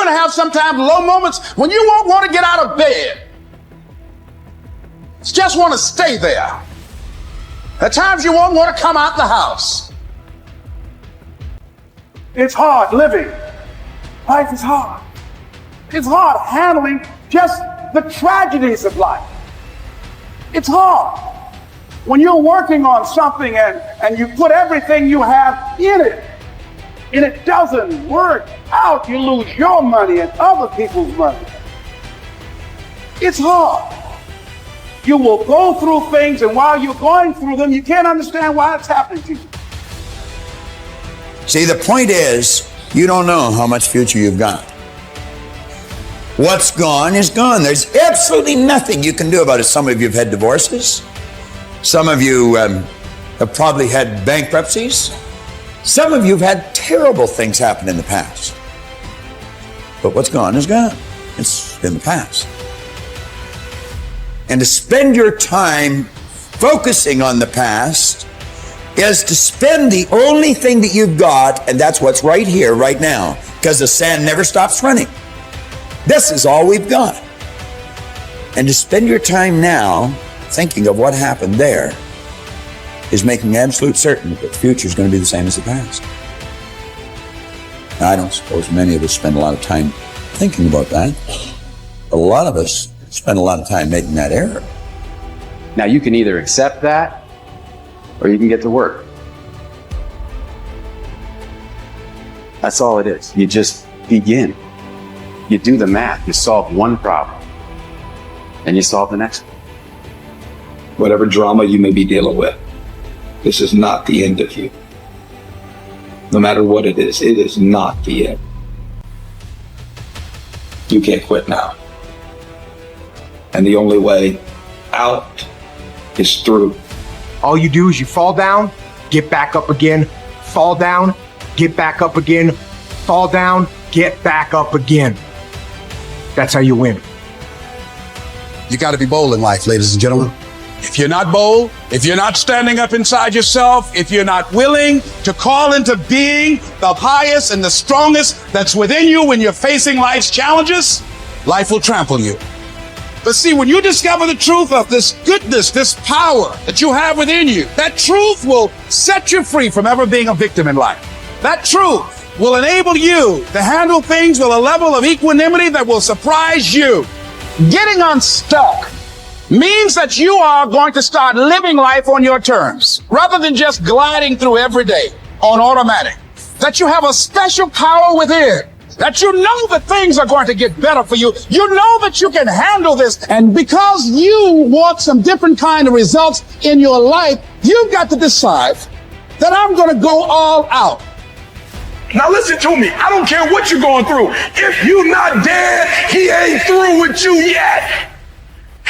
going to have sometimes low moments when you won't want to get out of bed. You just want to stay there. At times you won't want to come out the house. It's hard living. Life is hard. It's hard handling just the tragedies of life. It's hard. When you're working on something and you put everything you have in it, and it doesn't work out, you lose your money and other people's money. It's hard. You will go through things, and while you're going through them, you can't understand why it's happening to you. See, the point is, you don't know how much future you've got. What's gone is gone. There's absolutely nothing you can do about it. Some of you have had divorces. Some of you have probably had bankruptcies. Some of you have had terrible things happen in the past. But what's gone is gone. It's in the past. And to spend your time focusing on the past is to spend the only thing that you've got, and that's what's right here, right now, because the sand never stops running. This is all we've got. And to spend your time now thinking of what happened there is making absolute certain that the future is going to be the same as the past. Now, I don't suppose many of us spend a lot of time thinking about that. A lot of us spend a lot of time making that error. Now, you can either accept that or you can get to work. That's all it is. You just begin. You do the math. You solve one problem and you solve the next one. Whatever drama you may be dealing with, this is not the end of you. No matter what it is not the end. You can't quit now. And the only way out is through. All you do is you fall down, get back up again, fall down, get back up again, fall down, get back up again. That's how you win. You got to be bold in life, ladies and gentlemen. If you're not bold, if you're not standing up inside yourself, if you're not willing to call into being the highest and the strongest that's within you when you're facing life's challenges, life will trample you. But see, when you discover the truth of this goodness, this power that you have within you, that truth will set you free from ever being a victim in life. That truth will enable you to handle things with a level of equanimity that will surprise you. Getting unstuck means that you are going to start living life on your terms, rather than just gliding through every day on automatic. That you have a special power within. That you know that things are going to get better for you. You know that you can handle this. And because you want some different kind of results in your life, you've got to decide that I'm going to go all out. Now listen to me. I don't care what you're going through. If you're not dead, he ain't through with you yet.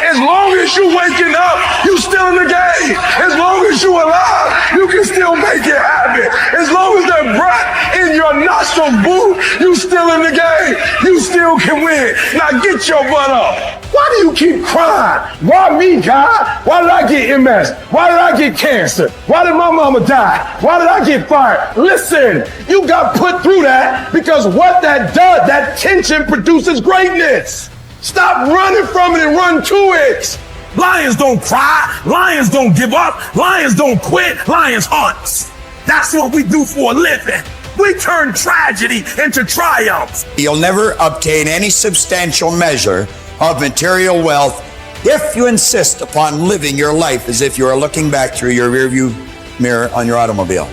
As long as you waking up, you still in the game. As long as you alive, you can still make it happen. As long as that breath in your nostril boot, you still in the game. You still can win. Now get your butt up. Why do you keep crying? Why me, God? Why did I get MS? Why did I get cancer? Why did my mama die? Why did I get fired? Listen, you got put through that because what that does, that tension produces greatness. Stop running from it and run to it. Lions don't cry. Lions don't give up. Lions don't quit. Lions hunt. That's what we do for a living. We turn tragedy into triumph. You'll never obtain any substantial measure of material wealth if you insist upon living your life as if you are looking back through your rearview mirror on your automobile.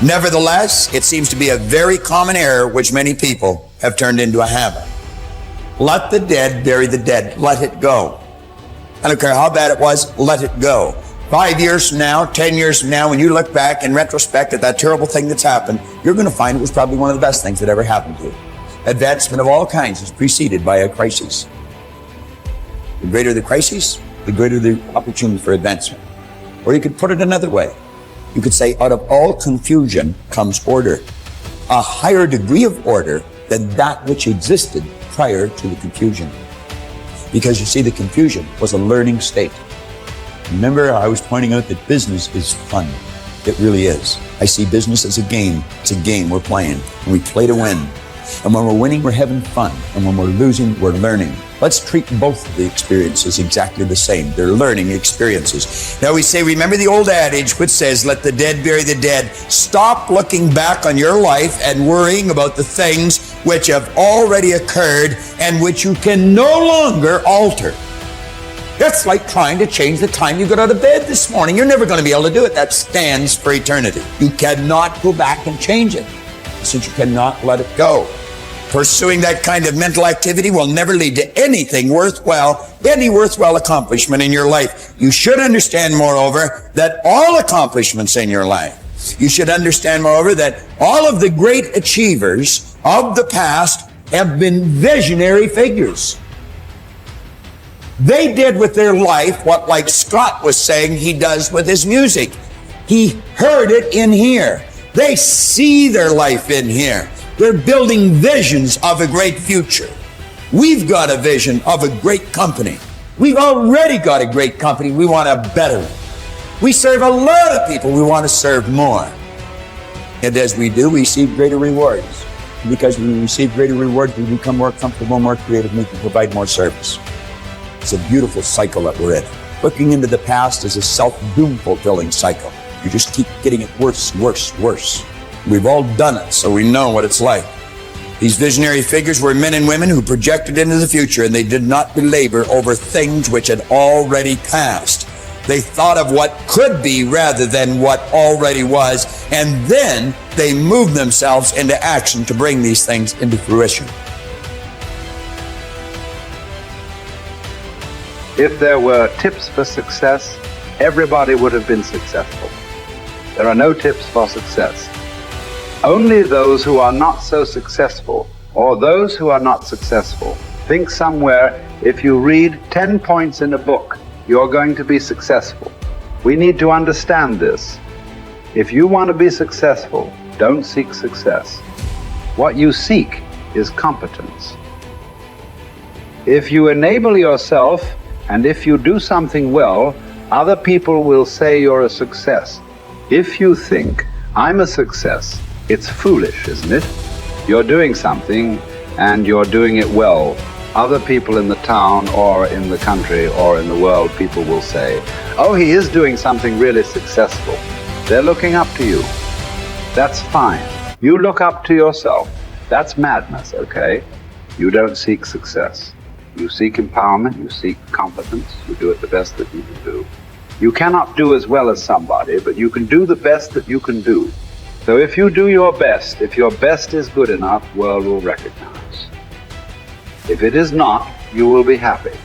Nevertheless, it seems to be a very common error which many people have turned into a habit. Let the dead bury the dead. Let it go. I don't care how bad it was, let it go. 5 years from now, 10 years from now, when you look back in retrospect at that terrible thing that's happened, you're going to find it was probably one of the best things that ever happened to you. Advancement of all kinds is preceded by a crisis. The greater the crisis, the greater the opportunity for advancement. Or you could put it another way. You could say, out of all confusion comes order. A higher degree of order than that which existed prior to the confusion. Because you see, the confusion was a learning state. Remember, I was pointing out that business is fun. It really is. I see business as a game. It's a game we're playing, and we play to win. And when we're winning, we're having fun. And when we're losing, we're learning. Let's treat both of the experiences exactly the same. They're learning experiences. Now we say, remember the old adage which says, let the dead bury the dead. Stop looking back on your life and worrying about the things which have already occurred and which you can no longer alter. That's like trying to change the time you got out of bed this morning. You're never going to be able to do it. That stands for eternity. You cannot go back and change it, since you cannot let it go. Pursuing that kind of mental activity will never lead to anything worthwhile, any worthwhile accomplishment in your life. You should understand, moreover, that all accomplishments in your life, you should understand, moreover, that all of the great achievers of the past have been visionary figures. They did with their life what, like Scott was saying, he does with his music. He heard it in here. They see their life in here. They're building visions of a great future. We've got a vision of a great company. We've already got a great company. We want a better one. We serve a lot of people. We want to serve more. And as we do, we receive greater rewards. Because when we receive greater rewards, we become more comfortable, more creative, and we can provide more service. It's a beautiful cycle that we're in. Looking into the past is a self-doom fulfilling cycle. You just keep getting it worse, worse, worse. We've all done it, so we know what it's like. These visionary figures were men and women who projected into the future, and they did not belabor over things which had already passed. They thought of what could be rather than what already was, and then they moved themselves into action to bring these things into fruition. If there were tips for success, everybody would have been successful. There are no tips for success. Only those who are not so successful, or those who are not successful, think somewhere if you read 10 points in a book, you're going to be successful. We need to understand this. If you want to be successful, don't seek success. What you seek is competence. If you enable yourself, and if you do something well, other people will say you're a success. If you think, I'm a success, it's foolish, isn't it? You're doing something, and you're doing it well. Other people in the town, or in the country, or in the world, people will say, oh, he is doing something really successful. They're looking up to you. That's fine. You look up to yourself. That's madness, okay? You don't seek success. You seek empowerment, you seek competence, you do it the best that you can do. You cannot do as well as somebody, but you can do the best that you can do. So if you do your best, if your best is good enough, the world will recognize. If it is not, you will be happy.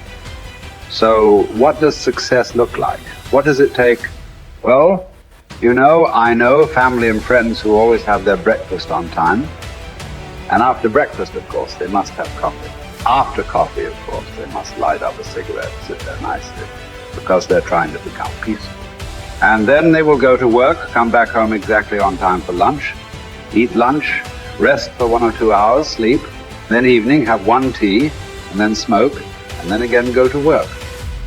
So what does success look like? What does it take? Well, you know, I know family and friends who always have their breakfast on time. And after breakfast, of course, they must have coffee. After coffee, of course, they must light up a cigarette, sit there nicely, because they're trying to become peaceful. And then they will go to work, come back home exactly on time for lunch, eat lunch, rest for 1 or 2 hours, sleep, then evening have 1 tea, and then smoke, and then again go to work.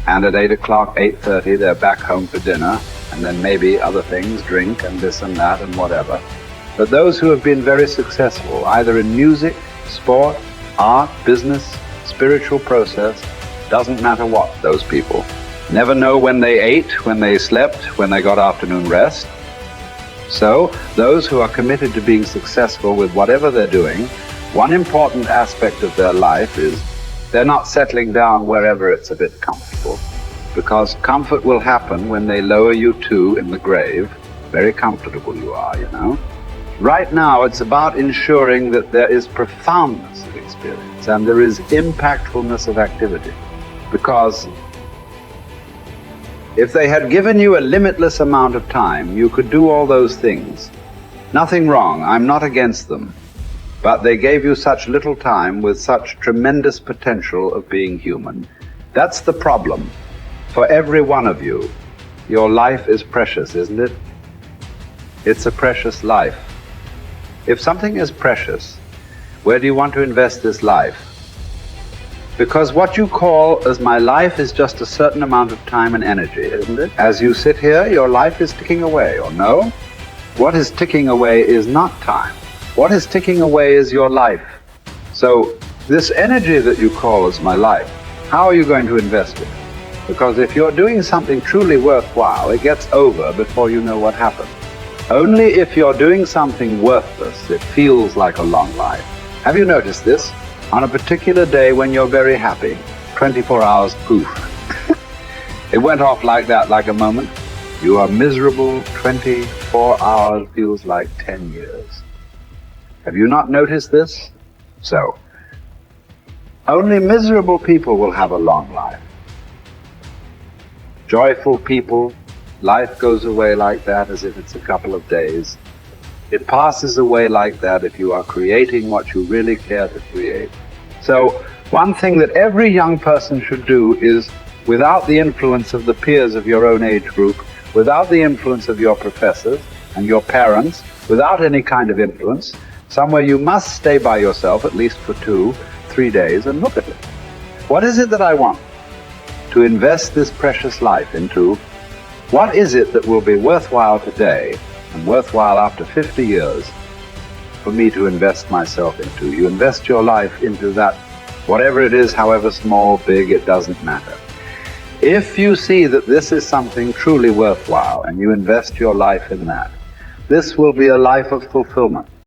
And at 8 o'clock, 8:30, they're back home for dinner, and then maybe other things, drink and this and that and whatever. But those who have been very successful, either in music, sport, art, business, spiritual process, doesn't matter what, those people never know when they ate, when they slept, when they got afternoon rest. So those who are committed to being successful with whatever they're doing, one important aspect of their life is they're not settling down wherever it's a bit comfortable, because comfort will happen when they lower you too in the grave. Very comfortable you are, you know. Right now, it's about ensuring that there is profoundness of experience and there is impactfulness of activity. Because if they had given you a limitless amount of time, you could do all those things. Nothing wrong, I'm not against them. But they gave you such little time with such tremendous potential of being human. That's the problem for every one of you. Your life is precious, isn't it? It's a precious life. If something is precious, where do you want to invest this life? Because what you call as my life is just a certain amount of time and energy, isn't it? As you sit here, your life is ticking away, or no? What is ticking away is not time. What is ticking away is your life. So this energy that you call as my life, how are you going to invest it? Because if you're doing something truly worthwhile, it gets over before you know what happened. Only if you're doing something worthless, it feels like a long life. Have you noticed this? On a particular day when you're very happy, 24 hours, poof. It went off like that, like a moment. You are miserable, 24 hours feels like 10 years. Have you not noticed this? So, only miserable people will have a long life. Joyful people, life goes away like that as if it's a couple of days. It passes away like that if you are creating what you really care to create. So, one thing that every young person should do is, without the influence of the peers of your own age group, without the influence of your professors and your parents, without any kind of influence, somewhere you must stay by yourself at least for 2-3 days and look at it. What is it that I want to invest this precious life into? What is it that will be worthwhile today and worthwhile after 50 years for me to invest myself into? You invest your life into that, whatever it is, however small, big, it doesn't matter. If you see that this is something truly worthwhile and you invest your life in that, this will be a life of fulfillment.